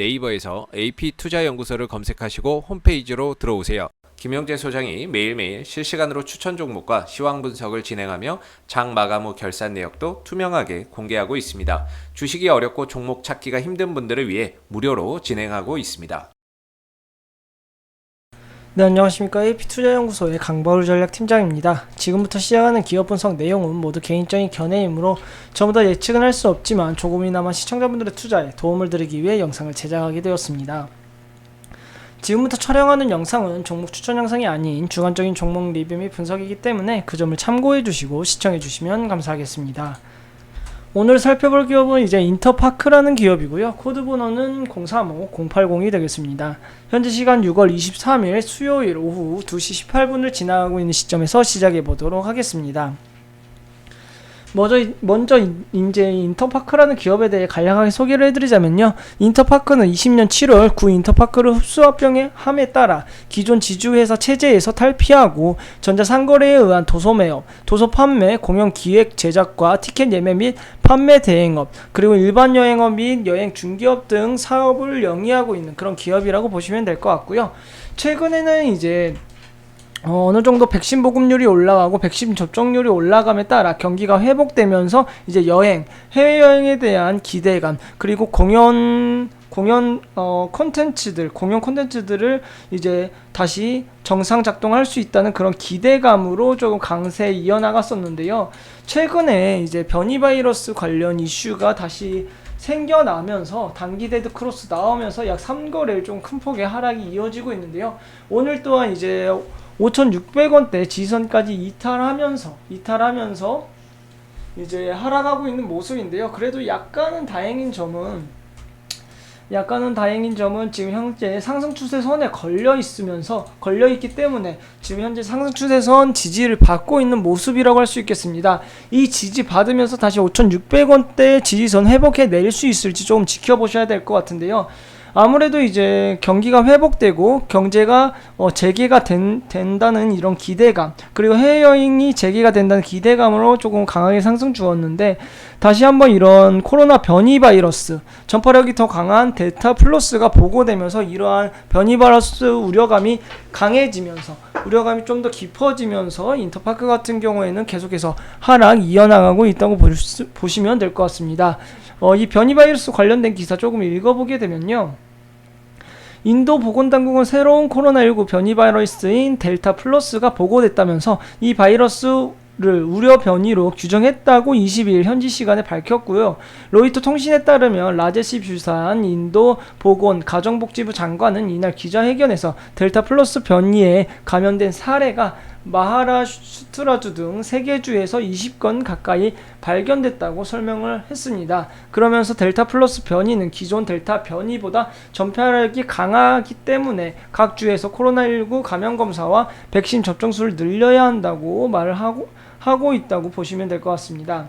네이버에서 AP투자연구소를 검색하시고 홈페이지로 들어오세요. 김영재 소장이 매일매일 실시간으로 추천 종목과 시황 분석을 진행하며 장 마감 후 결산 내역도 투명하게 공개하고 있습니다. 주식이 어렵고 종목 찾기가 힘든 분들을 위해 무료로 진행하고 있습니다. 네, 안녕하십니까. AP투자연구소의 강바울 전략팀장입니다. 지금부터 시작하는 기업 분석 내용은 모두 개인적인 견해이므로 전부 다 예측은 할 수 없지만 조금이나마 시청자분들의 투자에 도움을 드리기 위해 영상을 제작하게 되었습니다. 지금부터 촬영하는 영상은 종목 추천 영상이 아닌 주관적인 종목 리뷰 및 분석이기 때문에 그 점을 참고해 주시고 시청해 주시면 감사하겠습니다. 오늘 살펴볼 기업은 이제 인터파크라는 기업이고요. 코드 번호는 035080이 되겠습니다. 현재 시간 6월 23일 수요일 오후 2시 18분을 지나가고 있는 시점에서 시작해 보도록 하겠습니다. 먼저 이제 인터파크라는 기업에 대해 간략하게 소개를 해드리자면요. 인터파크는 20년 7월 구 인터파크를 흡수합병함에 따라 기존 지주회사 체제에서 탈피하고 전자상거래에 의한 도서 매업, 도서 판매, 공연 기획 제작과 티켓 예매 및 판매 대행업, 그리고 일반 여행업 및 여행 중개업 등 사업을 영위하고 있는 그런 기업이라고 보시면 될 것 같고요. 최근에는 이제 어느 정도 백신 보급률이 올라가고 백신 접종률이 올라감에 따라 경기가 회복되면서 이제 해외여행에 대한 기대감, 그리고 공연 콘텐츠들을 이제 다시 정상 작동할 수 있다는 그런 기대감으로 조금 강세 이어나갔었는데요. 최근에 이제 변이 바이러스 관련 이슈가 다시 생겨나면서 단기 데드 크로스 나오면서 약 3거래일 좀 큰 폭의 하락이 이어지고 있는데요. 오늘 또한 이제 5,600원대 지지선까지 이탈하면서 이제 하락하고 있는 모습인데요. 그래도 약간은 다행인 점은 지금 현재 상승 추세선에 걸려있기 때문에 지금 현재 상승 추세선 지지를 받고 있는 모습이라고 할 수 있겠습니다. 이 지지 받으면서 다시 5,600원대 지지선 회복해 내릴 수 있을지 조금 지켜보셔야 될 것 같은데요. 아무래도 이제 경기가 회복되고 경제가 재개가 된다는 이런 기대감, 그리고 해외여행이 재개가 된다는 기대감으로 조금 강하게 상승 주었는데, 다시 한번 이런 코로나 변이 바이러스 전파력이 더 강한 델타 플러스가 보고되면서 이러한 변이 바이러스 우려감이 좀 더 깊어지면서 인터파크 같은 경우에는 계속해서 하락 이어나가고 있다고 보시면 될 것 같습니다. 이 변이 바이러스 관련된 기사 조금 읽어보게 되면요. 인도 보건당국은 새로운 코로나19 변이 바이러스인 델타 플러스가 보고됐다면서 이 바이러스를 우려 변이로 규정했다고 22일 현지 시간에 밝혔고요. 로이터 통신에 따르면 라제시 뷰산 인도 보건 가정복지부 장관은 이날 기자회견에서 델타 플러스 변이에 감염된 사례가 마하라슈트라주 등 3개 주에서 20건 가까이 발견됐다고 설명을 했습니다. 그러면서 델타 플러스 변이는 기존 델타 변이보다 전파력이 강하기 때문에 각 주에서 코로나19 감염 검사와 백신 접종 수를 늘려야 한다고 말을 하고 있다고 보시면 될 것 같습니다.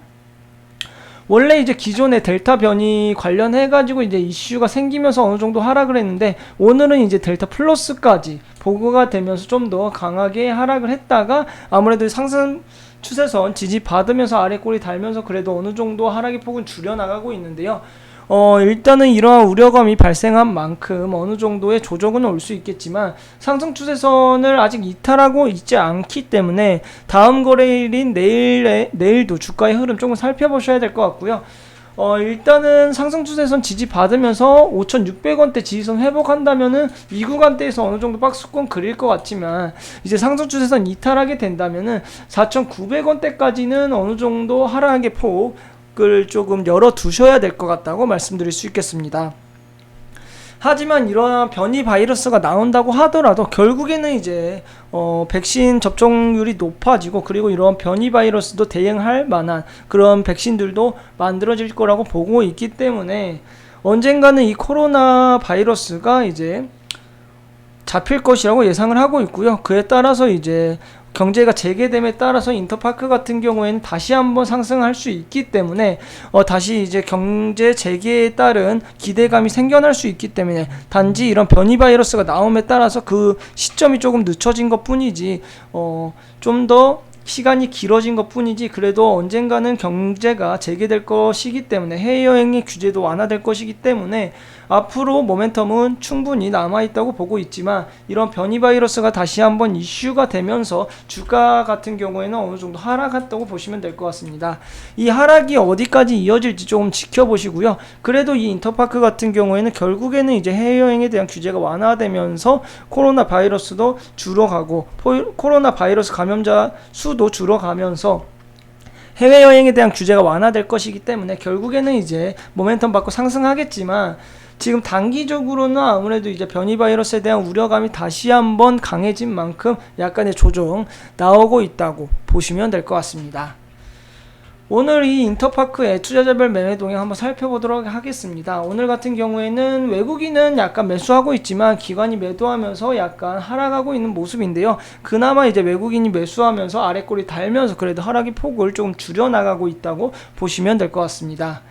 원래 이제 기존의 델타 변이 관련해가지고 이제 이슈가 생기면서 어느 정도 하락을 했는데, 오늘은 이제 델타 플러스까지 보고가 되면서 좀 더 강하게 하락을 했다가 아무래도 상승 추세선 지지 받으면서 아래 꼬리 달면서 그래도 어느 정도 하락의 폭은 줄여나가고 있는데요. 일단은 이러한 우려감이 발생한 만큼 어느 정도의 조정은 올 수 있겠지만 상승 추세선을 아직 이탈하고 있지 않기 때문에 다음 거래일인 내일도 주가의 흐름 조금 살펴보셔야 될 것 같고요. 일단은 상승 추세선 지지 받으면서 5,600원대 지지선 회복한다면은 이 구간대에서 어느 정도 박스권 그릴 것 같지만, 이제 상승 추세선 이탈하게 된다면은 4,900원대까지는 어느 정도 하락의 폭을 조금 열어 두셔야 될 것 같다고 말씀드릴 수 있겠습니다. 하지만 이러한 변이 바이러스가 나온다고 하더라도 결국에는 이제 백신 접종률이 높아지고, 그리고 이러한 변이 바이러스도 대응할 만한 그런 백신들도 만들어질 거라고 보고 있기 때문에 언젠가는 이 코로나 바이러스가 이제 잡힐 것이라고 예상을 하고 있고요. 그에 따라서 이제 경제가 재개됨에 따라서 인터파크 같은 경우에는 다시 한번 상승할 수 있기 때문에 다시 이제 경제 재개에 따른 기대감이 생겨날 수 있기 때문에, 단지 이런 변이 바이러스가 나옴에 따라서 그 시점이 조금 늦춰진 것 뿐이지 좀 더 시간이 길어진 것 뿐이지, 그래도 언젠가는 경제가 재개될 것이기 때문에, 해외여행의 규제도 완화될 것이기 때문에 앞으로 모멘텀은 충분히 남아있다고 보고 있지만 이런 변이 바이러스가 다시 한번 이슈가 되면서 주가 같은 경우에는 어느 정도 하락했다고 보시면 될 것 같습니다. 이 하락이 어디까지 이어질지 조금 지켜보시고요. 그래도 이 인터파크 같은 경우에는 결국에는 이제 해외여행에 대한 규제가 완화되면서 코로나 바이러스도 줄어가고 코로나 바이러스 감염자 수도 줄어가면서 해외여행에 대한 규제가 완화될 것이기 때문에 결국에는 이제 모멘텀 받고 상승하겠지만 지금 단기적으로는 아무래도 이제 변이 바이러스에 대한 우려감이 다시 한번 강해진 만큼 약간의 조정 나오고 있다고 보시면 될 것 같습니다. 오늘 이 인터파크의 투자자별 매매 동향 한번 살펴보도록 하겠습니다. 오늘 같은 경우에는 외국인은 약간 매수하고 있지만 기관이 매도하면서 약간 하락하고 있는 모습인데요. 그나마 이제 외국인이 매수하면서 아래꼬리 달면서 그래도 하락의 폭을 조금 줄여나가고 있다고 보시면 될 것 같습니다.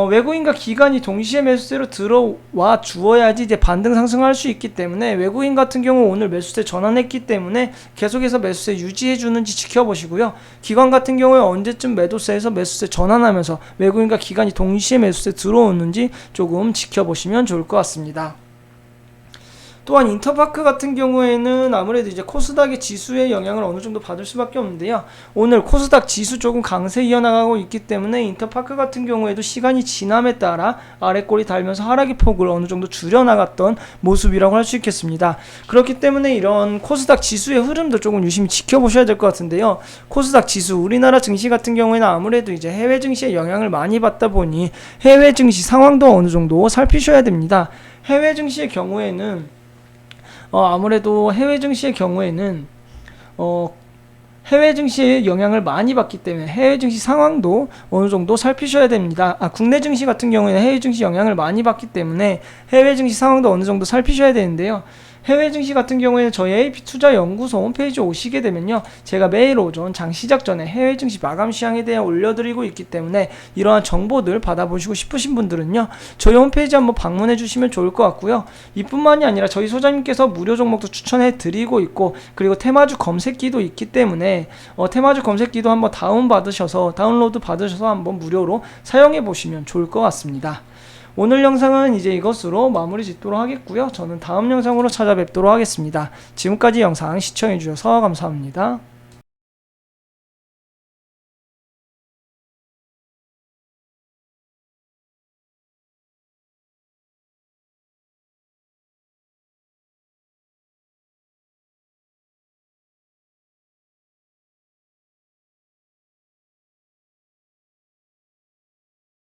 외국인과 기관이 동시에 매수세로 들어와 주어야지 이제 반등 상승할 수 있기 때문에 외국인 같은 경우 오늘 매수세 전환했기 때문에 계속해서 매수세 유지해 주는지 지켜보시고요. 기관 같은 경우에 언제쯤 매도세에서 매수세 전환하면서 외국인과 기관이 동시에 매수세 들어오는지 조금 지켜보시면 좋을 것 같습니다. 또한 인터파크 같은 경우에는 아무래도 이제 코스닥의 지수의 영향을 어느 정도 받을 수밖에 없는데요. 오늘 코스닥 지수 조금 강세 이어나가고 있기 때문에 인터파크 같은 경우에도 시간이 지남에 따라 아래꼬리 달면서 하락의 폭을 어느 정도 줄여나갔던 모습이라고 할 수 있겠습니다. 그렇기 때문에 이런 코스닥 지수의 흐름도 조금 유심히 지켜보셔야 될 것 같은데요. 코스닥 지수, 우리나라 증시 같은 경우에는 아무래도 이제 해외 증시의 영향을 많이 받다 보니 해외 증시 상황도 어느 정도 살피셔야 됩니다. 해외 증시의 경우에는 아무래도 해외 증시의 경우에는 해외 증시의 영향을 많이 받기 때문에 해외 증시 상황도 어느 정도 살피셔야 됩니다. 국내 증시 같은 경우에는 해외 증시 영향을 많이 받기 때문에 해외 증시 상황도 어느 정도 살피셔야 되는데요. 해외 증시 같은 경우에는 저희 AP투자연구소 홈페이지 오시게 되면요. 제가 매일 오전 장 시작 전에 해외 증시 마감 시황에 대해 올려드리고 있기 때문에 이러한 정보들 받아보시고 싶으신 분들은요. 저희 홈페이지 한번 방문해 주시면 좋을 것 같고요. 이뿐만이 아니라 저희 소장님께서 무료 종목도 추천해 드리고 있고 그리고 테마주 검색기도 있기 때문에 테마주 검색기도 한번 다운로드 받으셔서 한번 무료로 사용해 보시면 좋을 것 같습니다. 오늘 영상은 이제 이것으로 마무리 짓도록 하겠고요. 저는 다음 영상으로 찾아뵙도록 하겠습니다. 지금까지 영상 시청해주셔서 감사합니다.